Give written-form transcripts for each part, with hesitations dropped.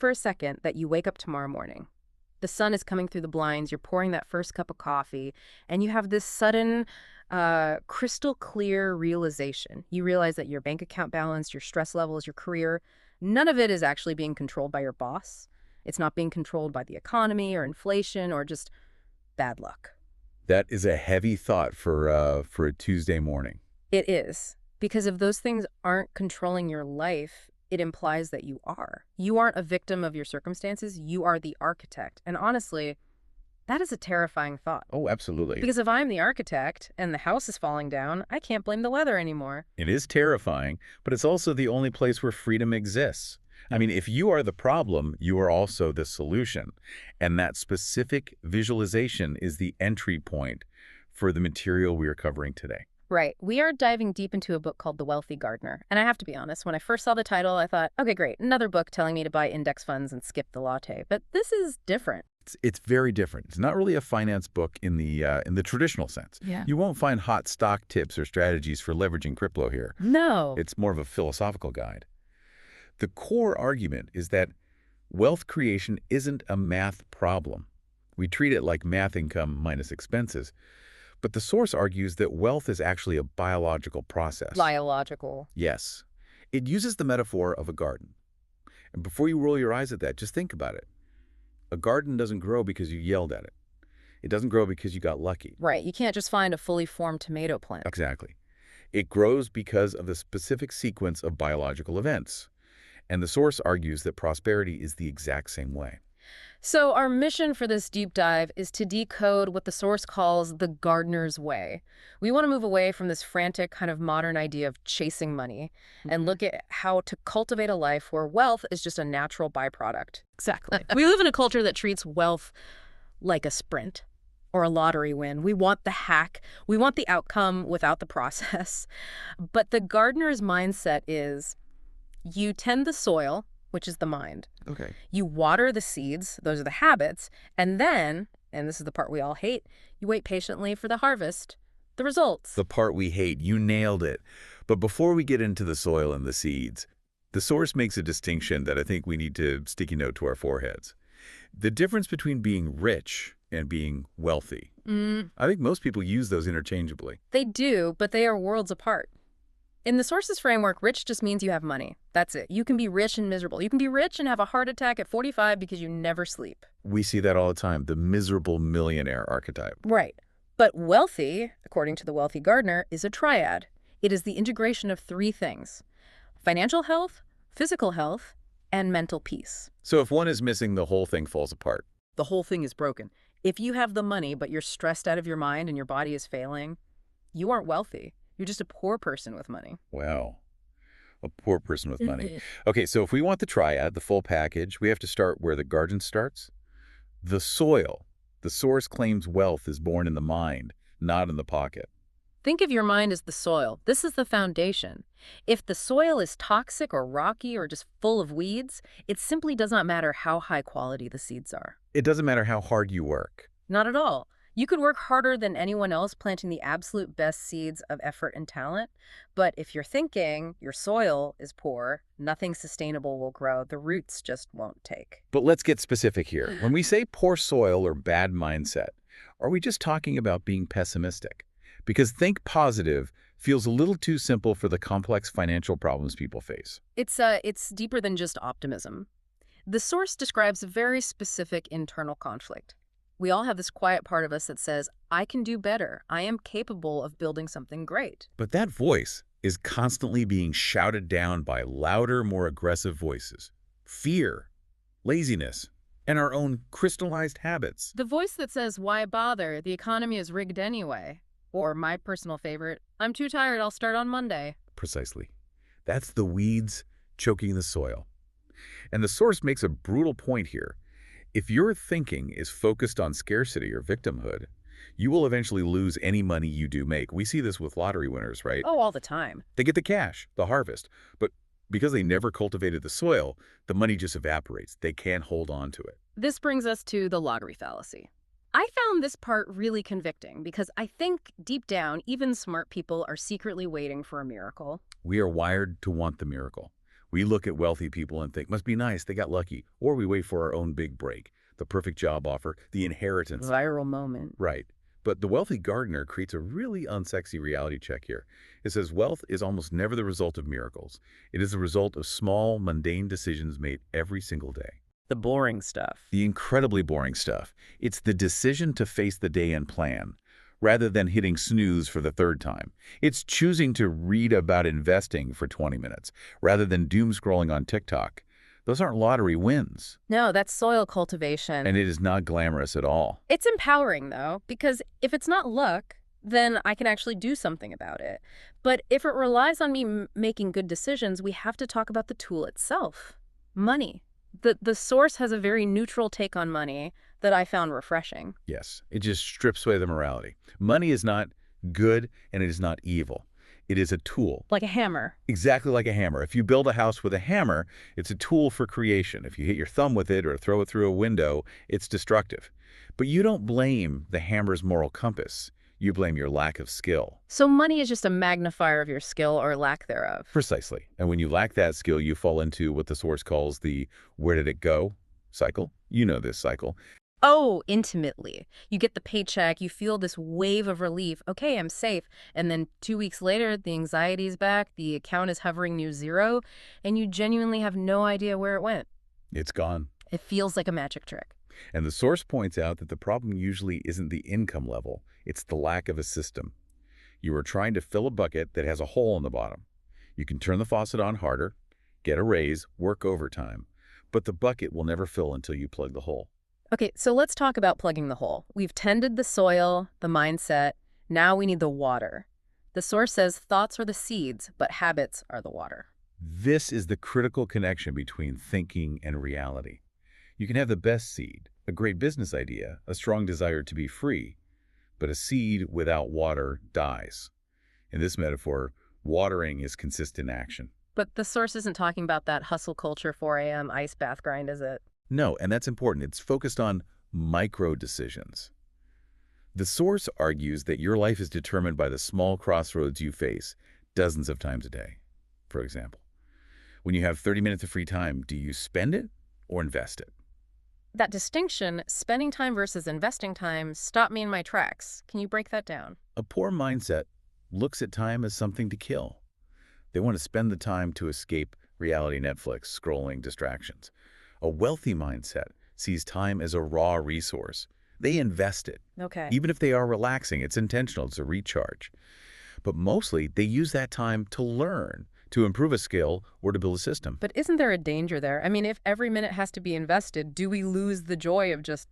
for a second that you wake up tomorrow morning. The sun is coming through the blinds, you're pouring that first cup of coffee, and you have this sudden, crystal clear realization. You realize that your bank account balance, your stress levels, your career, none of it is actually being controlled by your boss. It's not being controlled by the economy or inflation or just bad luck. That is a heavy thought for a Tuesday morning. It is. Because if those things aren't controlling your life, it implies that you are. You aren't a victim of your circumstances, you are the architect. And honestly, that is a terrifying thought. Oh, absolutely. Because if I'm the architect and the house is falling down, I can't blame the weather anymore. It is terrifying, but it's also the only place where freedom exists. I mean, if you are the problem, you are also the solution. And that specific visualization is the entry point for the material we are covering today. Right. We are diving deep into a book called The Wealthy Gardener. And I have to be honest, when I first saw the title, I thought, okay, great, another book telling me to buy index funds and skip the latte. But this is different. It's very different. It's not really a finance book in the traditional sense. Yeah. You won't find hot stock tips or strategies for leveraging crypto here. No. It's more of a philosophical guide. The core argument is that wealth creation isn't a math problem. We treat it like math income minus expenses. But the source argues that wealth is actually a biological process. Biological. Yes. It uses the metaphor of a garden. And before you roll your eyes at that, just think about it. A garden doesn't grow because you yelled at it. It doesn't grow because you got lucky. Right. You can't just find a fully formed tomato plant. Exactly. It grows because of the specific sequence of biological events. And the source argues that prosperity is the exact same way. So our mission for this deep dive is to decode what the source calls the gardener's way. We want to move away from this frantic kind of modern idea of chasing money and look at how to cultivate a life where wealth is just a natural byproduct. Exactly. We live in a culture that treats wealth like a sprint or a lottery win. We want the hack. We want the outcome without the process. But the gardener's mindset is you tend the soil, which is the mind. Okay. You water the seeds, those are the habits, and then, and this is the part we all hate, you wait patiently for the harvest, the results. The part we hate. You nailed it. But before we get into the soil and the seeds, the source makes a distinction that I think we need to sticky note to our foreheads. The difference between being rich and being wealthy. I think most people use those interchangeably. They do, but they are worlds apart. In the source's framework, rich just means you have money. That's it. You can be rich and miserable. You can be rich and have a heart attack at 45 because you never sleep. We see that all the time, the miserable millionaire archetype. Right. But wealthy, according to the Wealthy Gardener, is a triad. It is the integration of three things: financial health, physical health, and mental peace. So if one is missing, the whole thing falls apart. The whole thing is broken. If you have the money, but you're stressed out of your mind and your body is failing, you aren't wealthy. You're just a poor person with money. Wow. A poor person with money. Okay, so if we want the triad, the full package, we have to start where the garden starts. The soil. The source claims wealth is born in the mind, not in the pocket. Think of your mind as the soil. This is the foundation. If the soil is toxic or rocky or just full of weeds, it simply does not matter how high quality the seeds are. It doesn't matter how hard you work. Not at all. You could work harder than anyone else planting the absolute best seeds of effort and talent, but if you're thinking your soil is poor, nothing sustainable will grow. The roots just won't take. But let's get specific here. When we say poor soil or bad mindset, are we just talking about being pessimistic? Because think positive feels a little too simple for the complex financial problems people face. It's deeper than just optimism. The source describes a very specific internal conflict. We all have this quiet part of us that says, I can do better. I am capable of building something great. But that voice is constantly being shouted down by louder, more aggressive voices. Fear, laziness, and our own crystallized habits. The voice that says, why bother? The economy is rigged anyway. Or my personal favorite, I'm too tired, I'll start on Monday. Precisely. That's the weeds choking the soil. And the source makes a brutal point here. If your thinking is focused on scarcity or victimhood, you will eventually lose any money you do make. We see this with lottery winners, right? Oh, all the time. They get the cash, the harvest, but because they never cultivated the soil, the money just evaporates. They can't hold on to it. This brings us to the lottery fallacy. I found this part really convicting because I think deep down, even smart people are secretly waiting for a miracle. We are wired to want the miracle. We look at wealthy people and think, must be nice, they got lucky. Or we wait for our own big break, the perfect job offer, the inheritance. Viral moment. Right. But the wealthy gardener creates a really unsexy reality check here. It says wealth is almost never the result of miracles. It is the result of small, mundane decisions made every single day. The boring stuff. The incredibly boring stuff. It's the decision to face the day and plan, rather than hitting snooze for the third time. It's choosing to read about investing for 20 minutes, rather than doom scrolling on TikTok. Those aren't lottery wins. No, that's soil cultivation. And it is not glamorous at all. It's empowering, though, because if it's not luck, then I can actually do something about it. But if it relies on me making good decisions, we have to talk about the tool itself. Money. The source has a very neutral take on money that I found refreshing. Yes, it just strips away the morality. Money is not good and it is not evil. It is a tool. Like a hammer. Exactly like a hammer. If you build a house with a hammer, it's a tool for creation. If you hit your thumb with it or throw it through a window, it's destructive. But you don't blame the hammer's moral compass. You blame your lack of skill. So money is just a magnifier of your skill or lack thereof. Precisely. And when you lack that skill, you fall into what the source calls the where did it go cycle. You know this cycle. Oh, intimately. You get the paycheck, you feel this wave of relief. Okay, I'm safe. And then 2 weeks later, the anxiety's back, the account is hovering near zero, and you genuinely have no idea where it went. It's gone. It feels like a magic trick. And the source points out that the problem usually isn't the income level, it's the lack of a system. You are trying to fill a bucket that has a hole in the bottom. You can turn the faucet on harder, get a raise, work overtime, but the bucket will never fill until you plug the hole. Okay, so let's talk about plugging the hole. We've tended the soil, the mindset. Now we need the water. The source says thoughts are the seeds, but habits are the water. This is the critical connection between thinking and reality. You can have the best seed, a great business idea, a strong desire to be free, but a seed without water dies. In this metaphor, watering is consistent action. But the source isn't talking about that hustle culture 4 a.m. ice bath grind, is it? No, and that's important. It's focused on micro decisions. The source argues that your life is determined by the small crossroads you face dozens of times a day. For example, when you have 30 minutes of free time, do you spend it or invest it? That distinction, spending time versus investing time, stopped me in my tracks. Can you break that down? A poor mindset looks at time as something to kill. They want to spend the time to escape reality Netflix, scrolling, distractions. A wealthy mindset sees time as a raw resource. They invest it. Okay. Even if they are relaxing, it's intentional, it's a recharge. But mostly, they use that time to learn, to improve a skill, or to build a system. But isn't there a danger there? I mean, if every minute has to be invested, do we lose the joy of just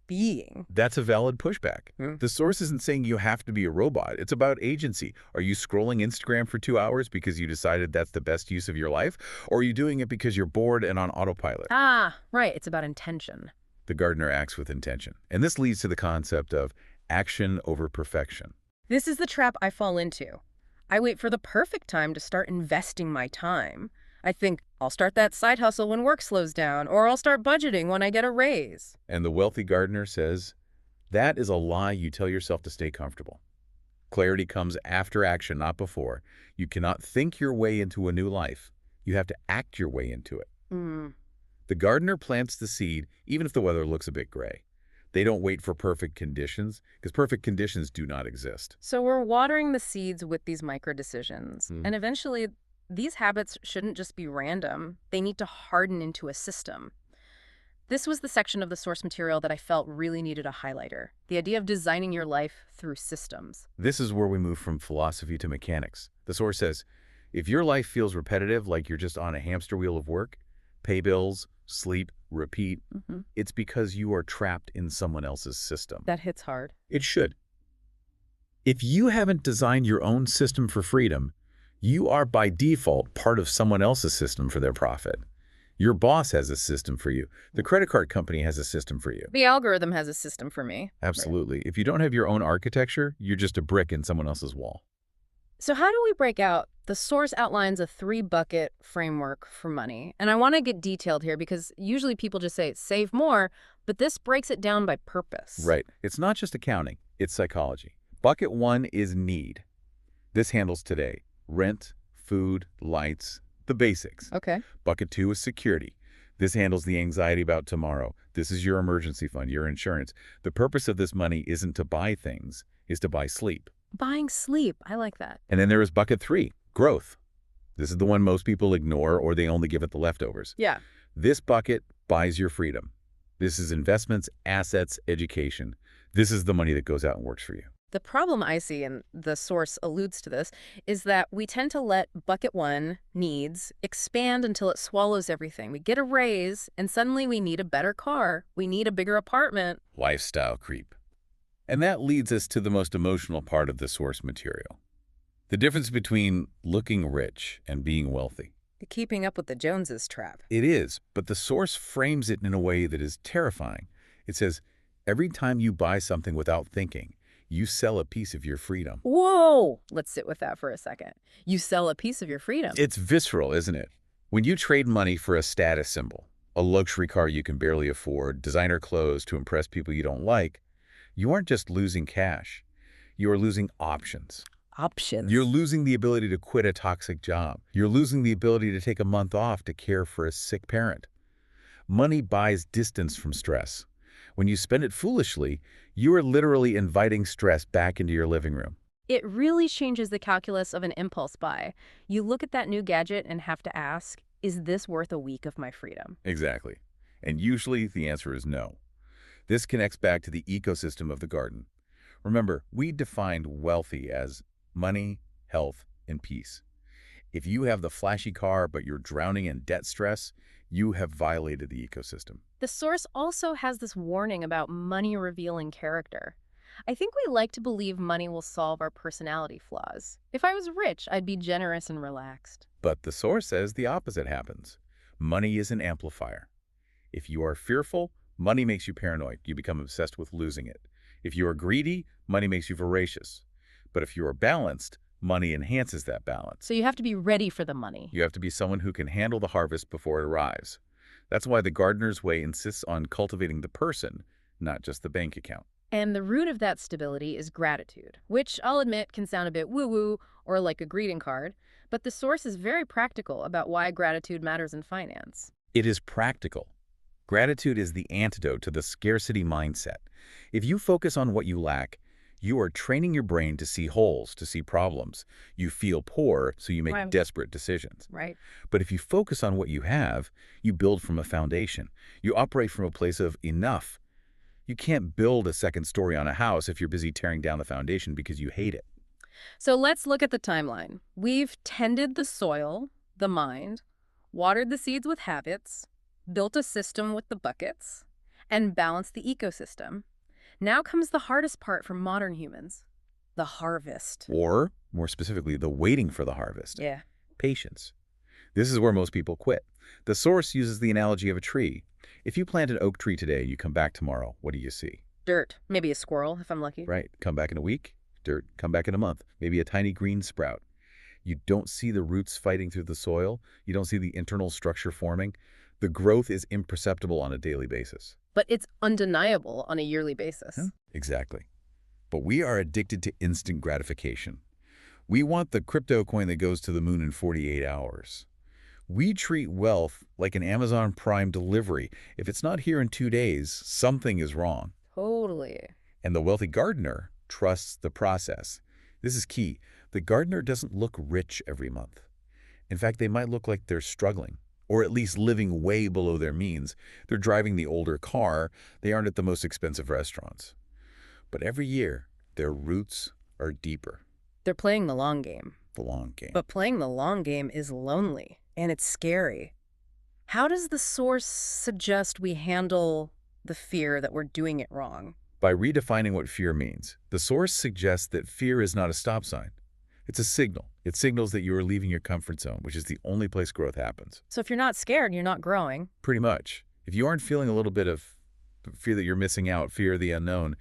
being? That's a valid pushback. The source isn't saying you have to be a robot. It's about agency. Are you scrolling Instagram for 2 hours because you decided that's the best use of your life? Or are you doing it because you're bored and on autopilot? Ah, right. It's about intention. The gardener acts with intention. And this leads to the concept of action over perfection. This is the trap I fall into. I wait for the perfect time to start investing my time. I think I'll start that side hustle when work slows down, or I'll start budgeting when I get a raise. And the wealthy gardener says, that is a lie you tell yourself to stay comfortable. Clarity comes after action, not before. You cannot think your way into a new life. You have to act your way into it. The gardener plants the seed, even if the weather looks a bit gray. They don't wait for perfect conditions, because perfect conditions do not exist. So we're watering the seeds with these micro decisions. And eventually, these habits shouldn't just be random. They need to harden into a system. This was the section of the source material that I felt really needed a highlighter. The idea of designing your life through systems. This is where we move from philosophy to mechanics. The source says, if your life feels repetitive, like you're just on a hamster wheel of work, pay bills, sleep, repeat, it's because you are trapped in someone else's system. That hits hard. It should. If you haven't designed your own system for freedom, you are by default part of someone else's system for their profit. Your boss has a system for you. The credit card company has a system for you. The algorithm has a system for me. Absolutely. Right. If you don't have your own architecture, you're just a brick in someone else's wall. So how do we break out? The source outlines a 3-bucket framework for money. And I want to get detailed here because usually people just say, save more, but this breaks it down by purpose. Right. It's not just accounting, it's psychology. Bucket 1 is need. This handles today. Rent, food, lights, the basics. Okay. Bucket 2 is security. This handles the anxiety about tomorrow. This is your emergency fund, your insurance. The purpose of this money isn't to buy things, is to buy sleep. Buying sleep. I like that. And then there is bucket 3, growth. This is the one most people ignore or they only give it the leftovers. Yeah. This bucket buys your freedom. This is investments, assets, education. This is the money that goes out and works for you. The problem I see, and the source alludes to this, is that we tend to let bucket 1, needs, expand until it swallows everything. We get a raise, and suddenly we need a better car. We need a bigger apartment. Lifestyle creep. And that leads us to the most emotional part of the source material. The difference between looking rich and being wealthy. The keeping up with the Joneses trap. It is, but the source frames it in a way that is terrifying. It says, every time you buy something without thinking, you sell a piece of your freedom. Whoa! Let's sit with that for a second. You sell a piece of your freedom. It's visceral, isn't it? When you trade money for a status symbol, a luxury car you can barely afford, designer clothes to impress people you don't like, you aren't just losing cash. You are losing options. Options. You're losing the ability to quit a toxic job. You're losing the ability to take a month off to care for a sick parent. Money buys distance from stress. When you spend it foolishly, you are literally inviting stress back into your living room. It really changes the calculus of an impulse buy. You look at that new gadget and have to ask, is this worth a week of my freedom? Exactly. And usually the answer is no. This connects back to the ecosystem of the garden. Remember, we defined wealthy as money, health, and peace. If you have the flashy car but you're drowning in debt stress, you have violated the ecosystem. The source also has this warning about money revealing character. I think we like to believe money will solve our personality flaws. If I was rich, I'd be generous and relaxed. But the source says the opposite happens. Money is an amplifier. If you are fearful, money makes you paranoid. You become obsessed with losing it. If you are greedy, money makes you voracious. But if you are balanced, money enhances that balance. So you have to be ready for the money. You have to be someone who can handle the harvest before it arrives. That's why the gardener's way insists on cultivating the person, not just the bank account. And the root of that stability is gratitude, which I'll admit can sound a bit woo-woo or like a greeting card, but the source is very practical about why gratitude matters in finance. It is practical. Gratitude is the antidote to the scarcity mindset. If you focus on what you lack, you are training your brain to see holes, to see problems. You feel poor, so you make Right. desperate decisions. Right. But if you focus on what you have, you build from a foundation. You operate from a place of enough. You can't build a second story on a house if you're busy tearing down the foundation because you hate it. So let's look at the timeline. We've tended the soil, the mind, watered the seeds with habits, built a system with the buckets, and balanced the ecosystem. Now comes the hardest part for modern humans, the harvest. Or, more specifically, the waiting for the harvest. Yeah. Patience. This is where most people quit. The source uses the analogy of a tree. If you plant an oak tree today and you come back tomorrow, what do you see? Dirt. Maybe a squirrel, if I'm lucky. Right. Come back in a week, dirt. Come back in a month, maybe a tiny green sprout. You don't see the roots fighting through the soil. You don't see the internal structure forming. The growth is imperceptible on a daily basis. But it's undeniable on a yearly basis. Yeah, exactly. But we are addicted to instant gratification. We want the crypto coin that goes to the moon in 48 hours. We treat wealth like an Amazon Prime delivery. If it's not here in 2 days, something is wrong. Totally. And the wealthy gardener trusts the process. This is key. The gardener doesn't look rich every month. In fact, they might look like they're struggling, or at least living way below their means. They're driving the older car. They aren't at the most expensive restaurants. But every year, their roots are deeper. They're playing the long game. The long game. But playing the long game is lonely, and it's scary. How does the source suggest we handle the fear that we're doing it wrong? By redefining what fear means, the source suggests that fear is not a stop sign. It's a signal. It signals that you are leaving your comfort zone, which is the only place growth happens. So if you're not scared, you're not growing. Pretty much. If you aren't feeling a little bit of fear that you're missing out, fear of the unknown,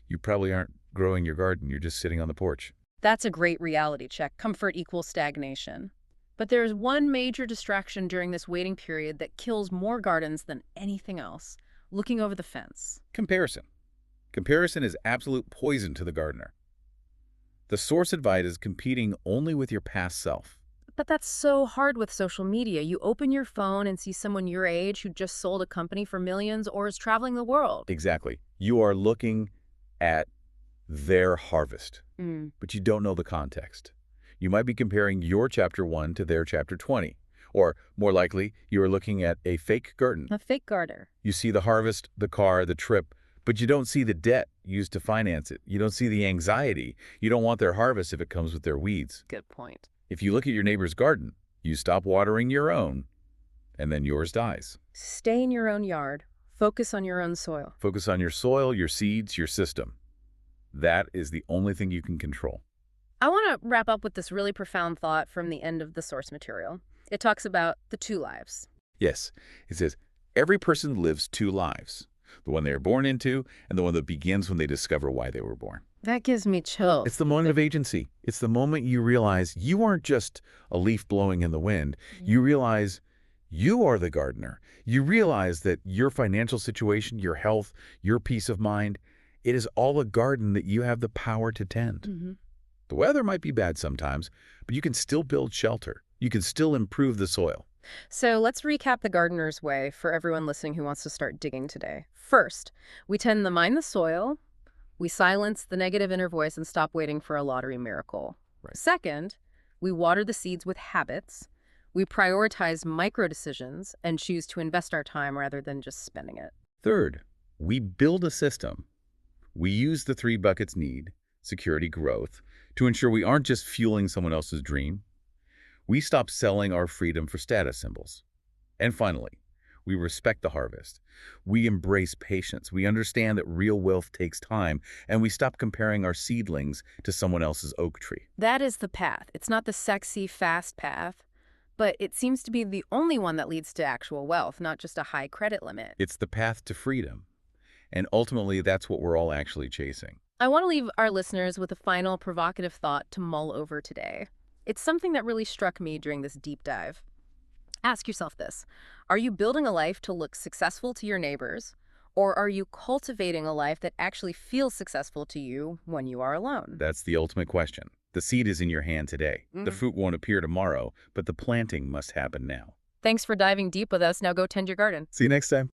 you probably aren't growing your garden. You're just sitting on the porch. That's a great reality check. Comfort equals stagnation. But there's one major distraction during this waiting period that kills more gardens than anything else: looking over the fence. Comparison. Comparison is absolute poison to the gardener. The source advises competing only with your past self. But that's so hard with social media. You open your phone and see someone your age who just sold a company for millions or is traveling the world. Exactly. You are looking at their harvest, Mm. but you don't know the context. You might be comparing your chapter 1 to their chapter 20. Or, more likely, you are looking at a fake garden. A fake garter. You see the harvest, the car, the trip, but you don't see the debt used to finance it. You don't see the anxiety. You don't want their harvest if it comes with their weeds. Good point. If you look at your neighbor's garden, you stop watering your own, and then yours dies. Stay in your own yard. Focus on your own soil. Focus on your soil, your seeds, your system. That is the only thing you can control. I want to wrap up with this really profound thought from the end of the source material. It talks about the two lives. Yes, it says, every person lives two lives. The one they are born into, and the one that begins when they discover why they were born. That gives me chills. It's the moment of agency. It's the moment you realize you aren't just a leaf blowing in the wind. You realize you are the gardener. You realize that your financial situation, your health, your peace of mind, it is all a garden that you have the power to tend. Mm-hmm. The weather might be bad sometimes, but you can still build shelter. You can still improve the soil. So let's recap the gardener's way for everyone listening who wants to start digging today. First, we tend to mine the soil. We silence the negative inner voice and stop waiting for a lottery miracle. Right. Second, we water the seeds with habits. We prioritize micro decisions and choose to invest our time rather than just spending it. Third, we build a system. We use the 3 buckets: need, security, growth, to ensure we aren't just fueling someone else's dream. We stop selling our freedom for status symbols. And finally, we respect the harvest. We embrace patience. We understand that real wealth takes time, and we stop comparing our seedlings to someone else's oak tree. That is the path. It's not the sexy, fast path, but it seems to be the only one that leads to actual wealth, not just a high credit limit. It's the path to freedom. And ultimately, that's what we're all actually chasing. I want to leave our listeners with a final provocative thought to mull over today. It's something that really struck me during this deep dive. Ask yourself this: are you building a life to look successful to your neighbors, or are you cultivating a life that actually feels successful to you when you are alone? That's the ultimate question. The seed is in your hand today. The fruit won't appear tomorrow, but the planting must happen now. Thanks for diving deep with us. Now go tend your garden. See you next time.